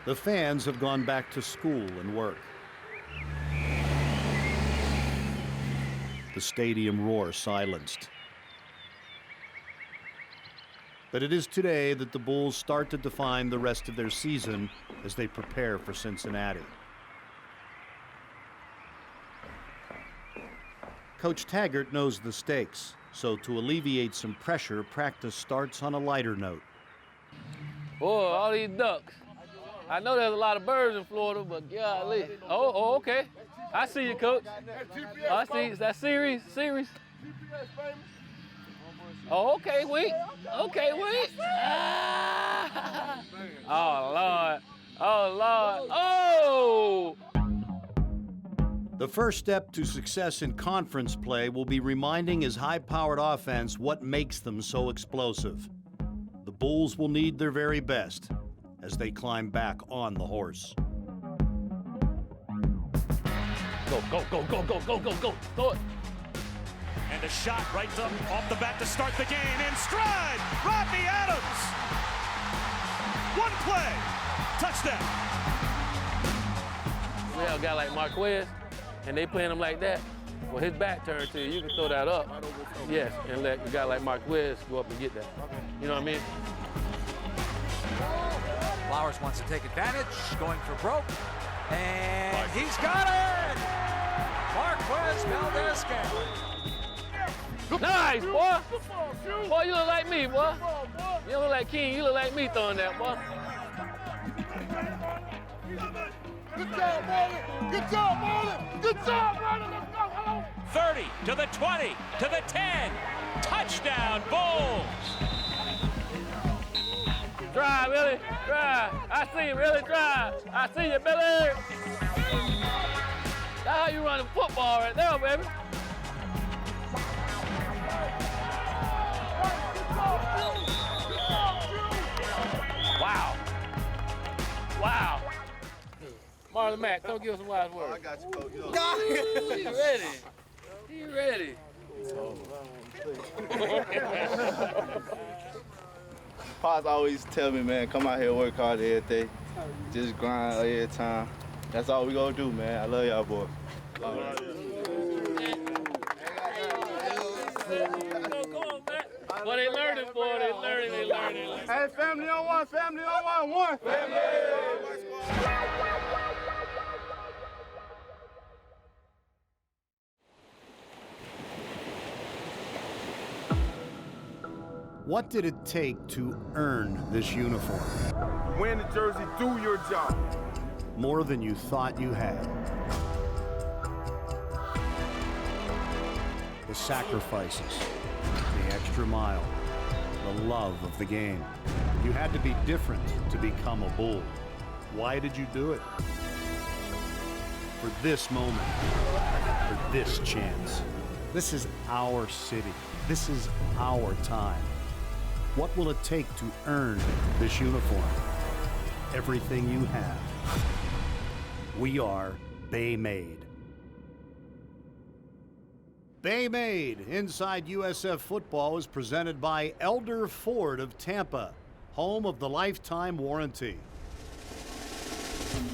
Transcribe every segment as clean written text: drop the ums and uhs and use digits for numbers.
The fans have gone back to school and work. The stadium roar silenced. But it is today that the Bulls start to define the rest of their season as they prepare for Cincinnati. Coach Taggart knows the stakes, so to alleviate some pressure, practice starts on a lighter note. Boy, all these ducks. I know there's a lot of birds in Florida, but golly. Oh, okay. I see you, Coach. Oh, I see. Is that series? Oh, okay, wait. Ah! Oh, Lord. Oh! The first step to success in conference play will be reminding his high-powered offense what makes them so explosive. The Bulls will need their very best as they climb back on the horse. Go. Throw it. And a shot right up off the bat to start the game. In stride, Rodney Adams. One play, touchdown. We have a guy like Marquez, and they playing him like that. Well, his back turned to you. You can throw that up. Yes, and let a guy like Marquez go up and get that. You know what I mean? Flowers wants to take advantage, going for broke, and he's got it! Marquez Valdez-Scantling. Nice, boy. Boy, you look like me, boy. You don't look like King, you look like me throwing that, boy. Good job, Marlon. Let's go, hello. 30 to the 20 to the 10. Touchdown, Bulls. Drive, Billy, drive. I see you, Billy, drive. I see you, Billy. That's how you run the football right there, baby. Wow. Marlon Mack, don't give us some wise words. I got you, Coach. He ready. Pops always tell me, man, come out here, work hard every day. Just grind every time. That's all we gonna do, man. I love y'all, boy. Come on, man. Well, they learning, boy. They learning. Hey, family on one. Family! What did it take to earn this uniform? Win the jersey, do your job. More than you thought you had. The sacrifices, the extra mile, the love of the game. You had to be different to become a Bull. Why did you do it? For this moment, for this chance. This is our city. This is our time. What will it take to earn this uniform? Everything you have. We are Baymade. Baymade inside USF Football is presented by Elder Ford of Tampa, home of the lifetime warranty.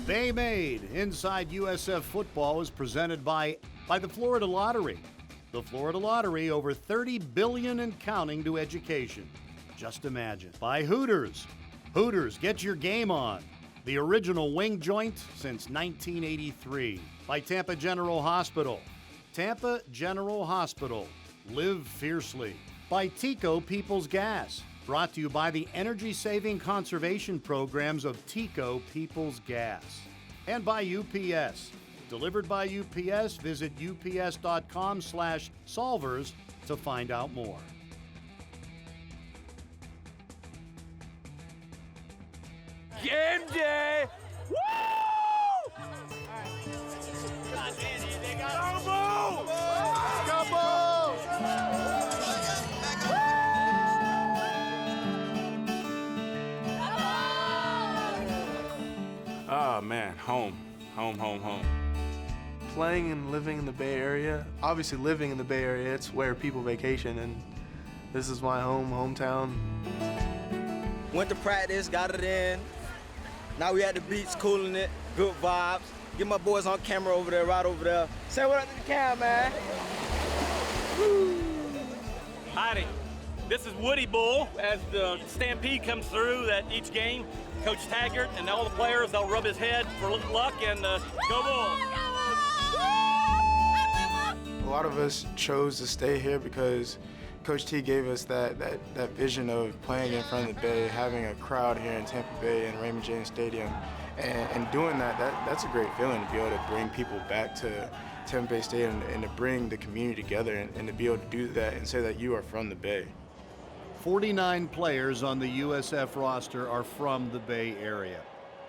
Baymade inside USF Football is presented by the Florida Lottery. The Florida Lottery, over $30 billion and counting to education. Just imagine. By Hooters. Hooters, get your game on. The original wing joint since 1983. By Tampa General Hospital. Tampa General Hospital. Live fiercely. By Tico People's Gas. Brought to you by the energy-saving conservation programs of Tico People's Gas. And by UPS. Delivered by UPS, visit ups.com/solvers to find out more. Game day! Woo! Oh man, home. Playing and living in the Bay Area, obviously living in the Bay Area, it's where people vacation, and this is my hometown. Went to practice, got it in, Now we at the beach, cooling it, good vibes. Get my boys on camera over there, right over there. Say what up to the cam, man. Woo. Howdy. This is Woody Bull. As the stampede comes through at each game, Coach Taggart and all the players, they'll rub his head for luck and go Bulls. A lot of us chose to stay here because Coach T gave us that vision of playing in front of the Bay, having a crowd here in Tampa Bay and Raymond James Stadium. And doing that's a great feeling to be able to bring people back to Tampa Bay Stadium and to bring the community together and to be able to do that and say that you are from the Bay. 49 players on the USF roster are from the Bay Area.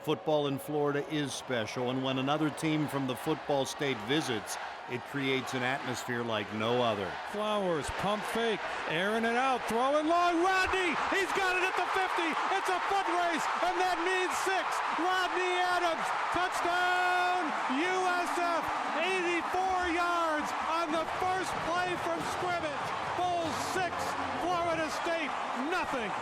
Football in Florida is special, and when another team from the football state visits, it creates an atmosphere like no other. Flowers, pump fake, airing it out, throwing long, Rodney, he's got it at the 50, it's a foot race, and that means 6. Rodney Adams, touchdown, USF, 84 yards on the first play from scrimmage. Bulls 6, Florida State, nothing.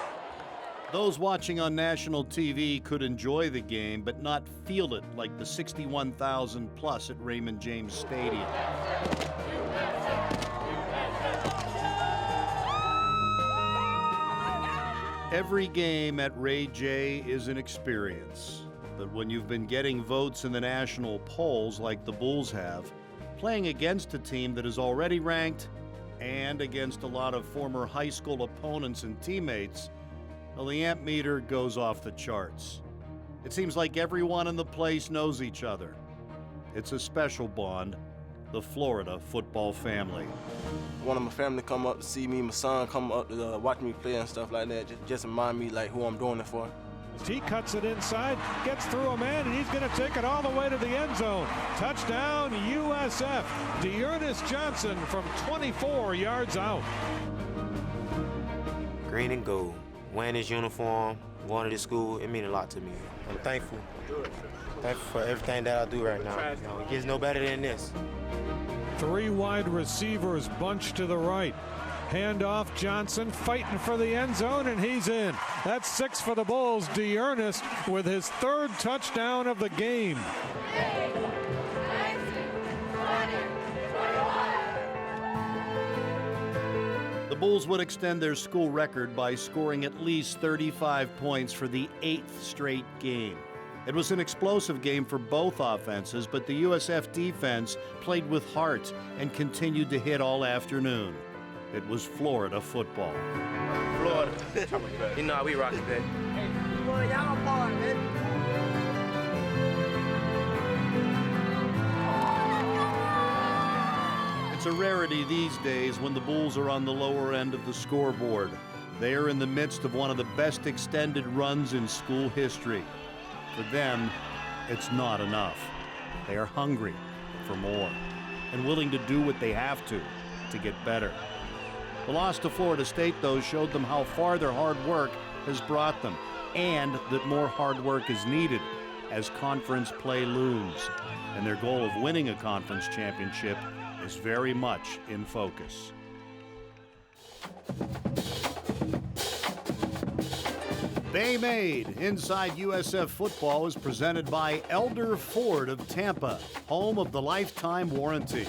Those watching on national TV could enjoy the game, but not feel it like the 61,000 plus at Raymond James Stadium. Every game at Ray J is an experience, but when you've been getting votes in the national polls like the Bulls have, playing against a team that is already ranked and against a lot of former high school opponents and teammates, well, the amp meter goes off the charts. It seems like everyone in the place knows each other. It's a special bond, the Florida football family. I wanted my family to come up to see me, my son come up to watch me play and stuff like that, just remind me like who I'm doing it for. He cuts it inside, gets through a man, and he's going to take it all the way to the end zone. Touchdown, USF. Dearness Johnson from 24 yards out. Green and gold. Wearing his uniform, going to this school, it means a lot to me. I'm thankful. Thankful for everything that I do right now. You know, it gets no better than this. 3 wide receivers bunched to the right. Handoff, Johnson fighting for the end zone, and he's in. That's 6 for the Bulls. Dearness with his 3rd touchdown of the game. The Bulls would extend their school record by scoring at least 35 points for the 8th straight game. It was an explosive game for both offenses, but the USF defense played with heart and continued to hit all afternoon. It was Florida football. Florida. You know how we rock it, baby. Hey, y'all part, man. It's a rarity these days when the Bulls are on the lower end of the scoreboard. They are in the midst of one of the best extended runs in school history. For them, it's not enough. They are hungry for more and willing to do what they have to get better. The loss to Florida State, though, showed them how far their hard work has brought them and that more hard work is needed as conference play looms. And their goal of winning a conference championship is very much in focus. Baymade inside USF Football is presented by Elder Ford of Tampa, home of the lifetime warranty.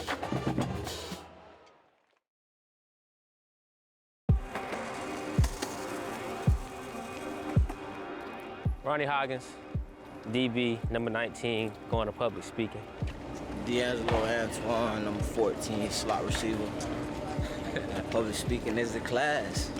Ronnie Hoggins, DB, number 19, going to public speaking. D'Angelo Antoine, number 14, slot receiver. Public speaking is the class.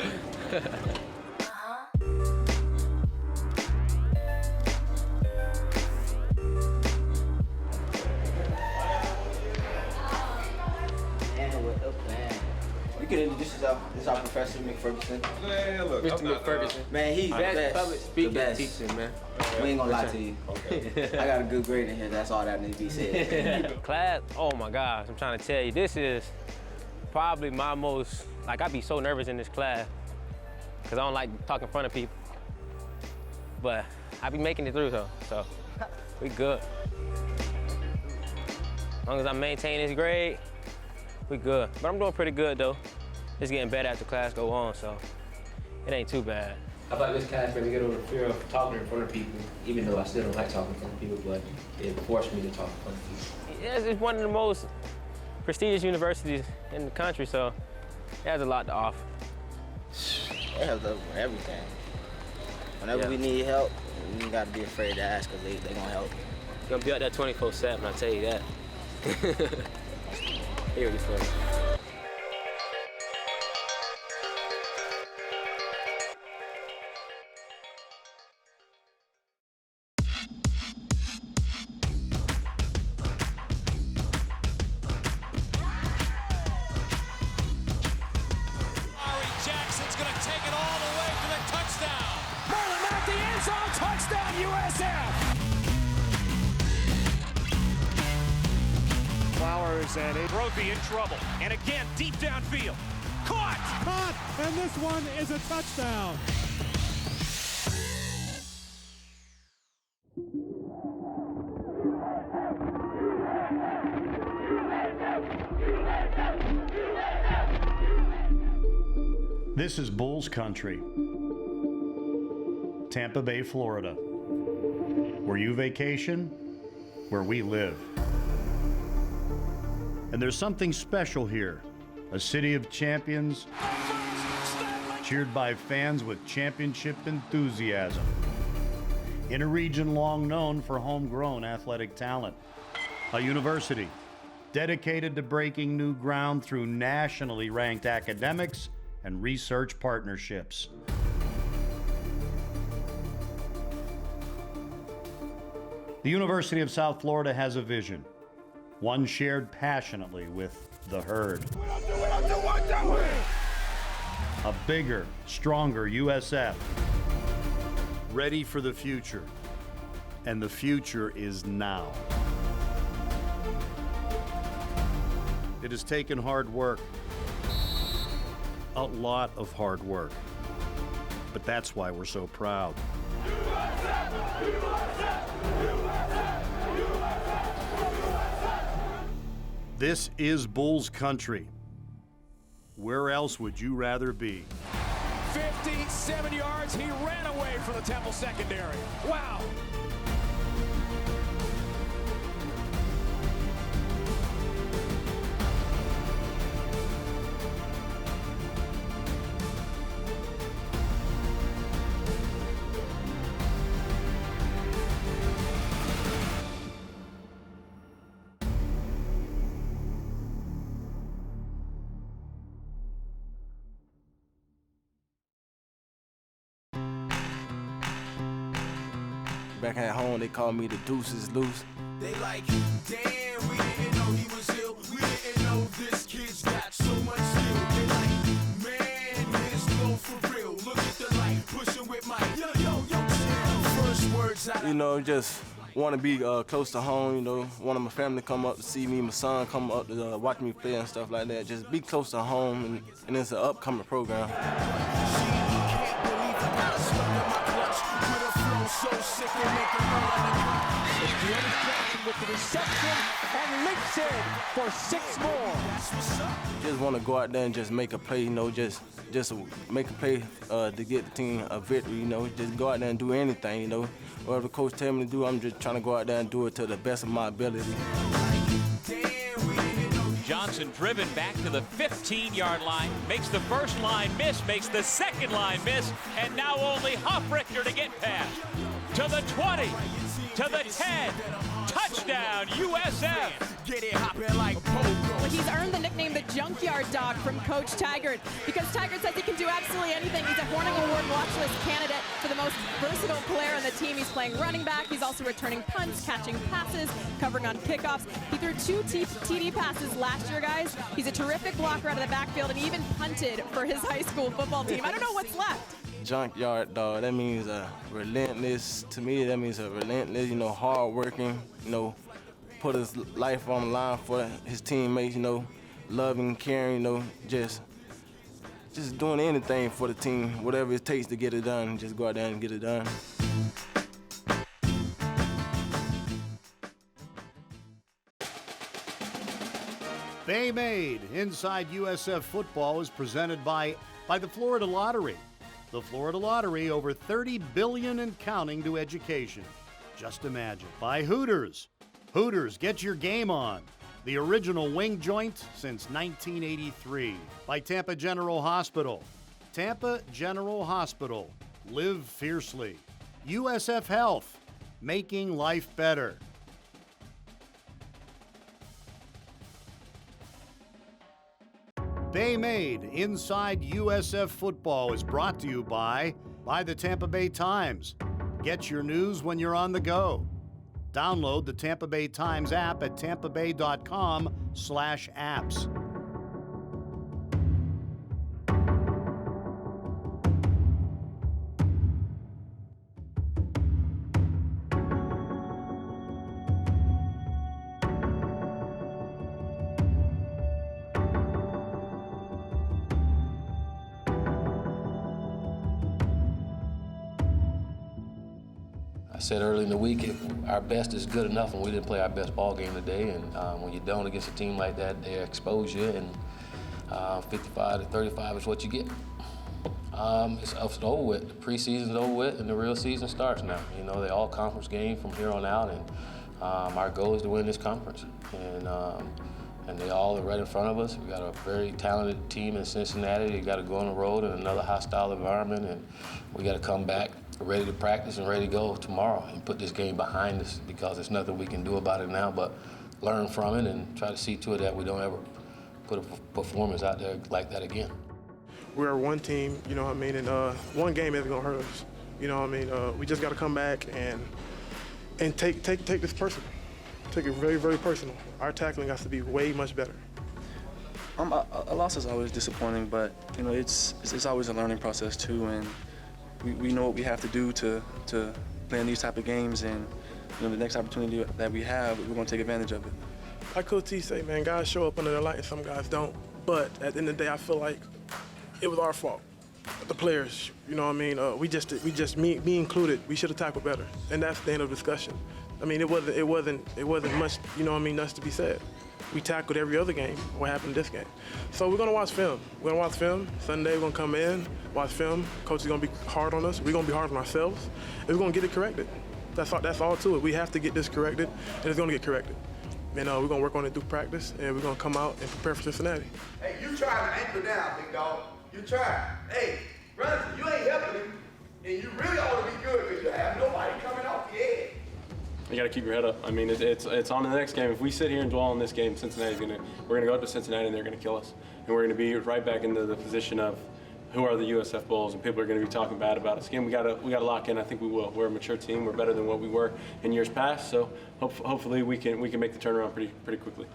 You can introduce yourself. This is our professor, McFerguson. Man, look, Mr. McFerguson. Man, he's the best. Public speaking the best. teacher, man. We ain't gonna lie to you. Okay. I got a good grade in here. That's all that needs to be said. Class, oh my gosh, I'm trying to tell you, this is probably my most, like I be so nervous in this class because I don't like talking in front of people. But I be making it through though, so we good. As long as I maintain this grade, we good. But I'm doing pretty good though. It's getting better as the class go on, so it ain't too bad. I thought this class made me get over the fear of talking in front of people, even though I still don't like talking in front of people, but it forced me to talk in front of people. Yeah, it's one of the most prestigious universities in the country, so it has a lot to offer. It has everything. Whenever we need help, we ain't got to be afraid to ask, because they going to help. You're going to be out there 24/7, I'll tell you that. Here it is for you. Jackson's going to take it all the way for the touchdown. Merlin at the end zone, touchdown USF. Flowers and Brophy in trouble. And again, deep downfield. Caught! And this one is a touchdown. This is Bulls country. Tampa Bay, Florida. Where you vacation, where we live. And there's something special here. A city of champions, cheered by fans with championship enthusiasm. In a region long known for homegrown athletic talent. A university dedicated to breaking new ground through nationally ranked academics and research partnerships. The University of South Florida has a vision, one shared passionately with the herd. A bigger, stronger USF, ready for the future, and the future is now. It has taken hard work, a lot of hard work, but that's why we're so proud. This is Bulls country. Where else would you rather be? 57 yards, he ran away from the Temple secondary. Wow. Back at home, they call me the Deuces Loose. They like, damn, we didn't know he was ill. We didn't know this kid's got so much skill. They like, man, his flow for real. Look at the light, pushing with my chill. First words out. You know, just want to be close to home, you know. Want my family to come up to see me, my son come up to watch me play and stuff like that. Just be close to home, and it's an upcoming program. So sick and make a run. It's Dearness Jackson with the reception and links in for 6 more. Just want to go out there and just make a play, you know, just make a play to get the team a victory, you know. Just go out there and do anything, you know. Whatever the coach tell me to do, I'm just trying to go out there and do it to the best of my ability. Johnson driven back to the 15-yard line, makes the first line miss, makes the second line miss, and now only Hofrichter to get past. To the 20, to the 10, touchdown USF. Get it hopping like pogo. He's earned the nickname the Junkyard Dog from Coach Taggart because Taggart says he can do absolutely anything. He's a Horning Award watch list candidate for the most versatile player on the team. He's playing running back. He's also returning punts, catching passes, covering on kickoffs. He threw 2 TD passes last year, guys. He's a terrific blocker out of the backfield and even punted for his high school football team. I don't know what's left. Junkyard Dog, that means relentless. To me, that means a relentless, you know, hard-working, you know, put his life on the line for his teammates, you know, loving, caring, you know, just doing anything for the team, whatever it takes to get it done, just go out there and get it done. Baymade inside USF Football is presented by the Florida Lottery. The Florida Lottery, over $30 billion and counting to education. Just imagine. By Hooters. Hooters, get your game on. The original wing joint since 1983. By Tampa General Hospital. Tampa General Hospital. Live fiercely. USF Health. Making life better. Baymade Inside USF Football is brought to you by the Tampa Bay Times. Get your news when you're on the go. Download the Tampa Bay Times app at tampabay.com/apps. I said early in the week, our best is good enough, and we didn't play our best ball game today. And when you don't against a team like that, they expose you, and 55 to 35 is what you get. It's over with. The preseason's over with, and the real season starts now. You know, they're all conference games from here on out, and our goal is to win this conference. And they all are right in front of us. We got a very talented team in Cincinnati. They got to go on the road in another hostile environment, and we got to come back ready to practice and ready to go tomorrow and put this game behind us, because there's nothing we can do about it now but learn from it and try to see to it that we don't ever put a performance out there like that again. We're one team, you know what I mean, and one game isn't gonna hurt us. You know what I mean? We just gotta come back and take this personal. Take it very, very personal. Our tackling has to be way much better. A loss is always disappointing, but you know it's always a learning process too, and we know what we have to do to play in these type of games, and you know the next opportunity that we have, we're gonna take advantage of it. Like Coach T say, man, guys show up under the light and some guys don't. But at the end of the day, I feel like it was our fault. The players, you know what I mean? We just me included, we should have tackled better, and that's the end of discussion. I mean, it wasn't much, you know what I mean, much to be said. We tackled every other game. What happened this game? So we're gonna watch film. We're gonna watch film. Sunday we're gonna come in, watch film. Coach is gonna be hard on us. We're gonna be hard on ourselves, and we're gonna get it corrected. That's all to it. We have to get this corrected, and it's gonna get corrected. And we're gonna work on it through practice, and we're gonna come out and prepare for Cincinnati. Hey, you trying to anchor down, big dog. You trying. Hey, brother, you ain't helping him, and you really ought to be good because you have nobody coming off the edge. You got to keep your head up. I mean, it's on to the next game. If we sit here and dwell on this game, we're gonna go up to Cincinnati and they're gonna kill us, and we're gonna be right back into the position of who are the USF Bulls, and people are gonna be talking bad about us. Again, we gotta lock in. I think we will. We're a mature team. We're better than what we were in years past. So hopefully we can make the turnaround pretty quickly.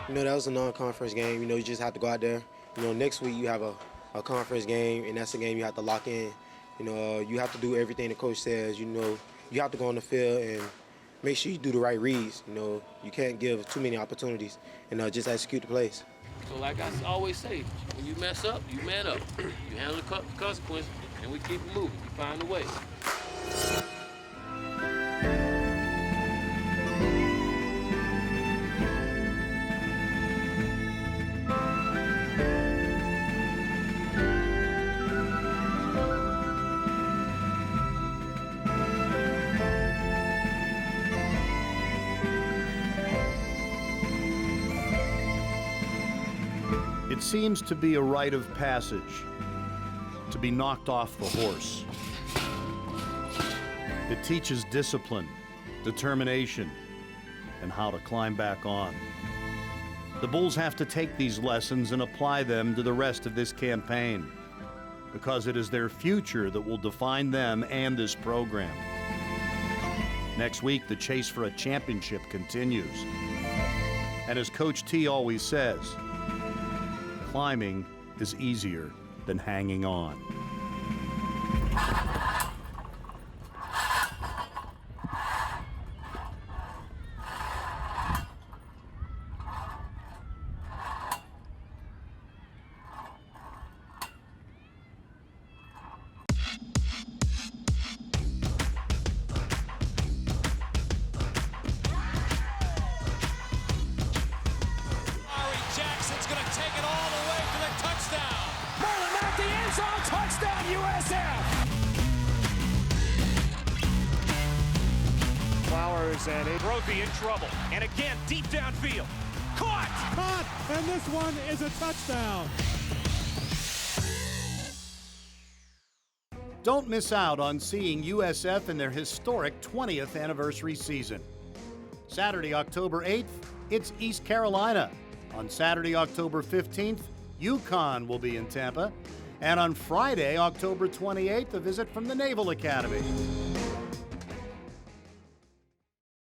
You know, that was a non-conference game. You know, you just have to go out there. You know, next week you have a conference game, and that's a game you have to lock in. You know, you have to do everything the coach says. You know, you have to go on the field and make sure you do the right reads. You know, you can't give too many opportunities, and just execute the plays. So like I always say, when you mess up, you man up. You handle the consequences, and we keep it moving. We find a way. It seems to be a rite of passage to be knocked off the horse. It teaches discipline, determination, and how to climb back on. The Bulls have to take these lessons and apply them to the rest of this campaign, because it is their future that will define them and this program. Next week, the chase for a championship continues. And as Coach T always says, climbing is easier than hanging on. Jackson's going to take it all the way for the touchdown. Marlon Mack, the and Brophy in trouble. And again, deep downfield. Caught! And this one is a touchdown. Don't miss out on seeing USF in their historic 20th anniversary season. Saturday, October 8th, it's East Carolina. On Saturday, October 15th, UConn will be in Tampa. And on Friday, October 28th, a visit from the Naval Academy.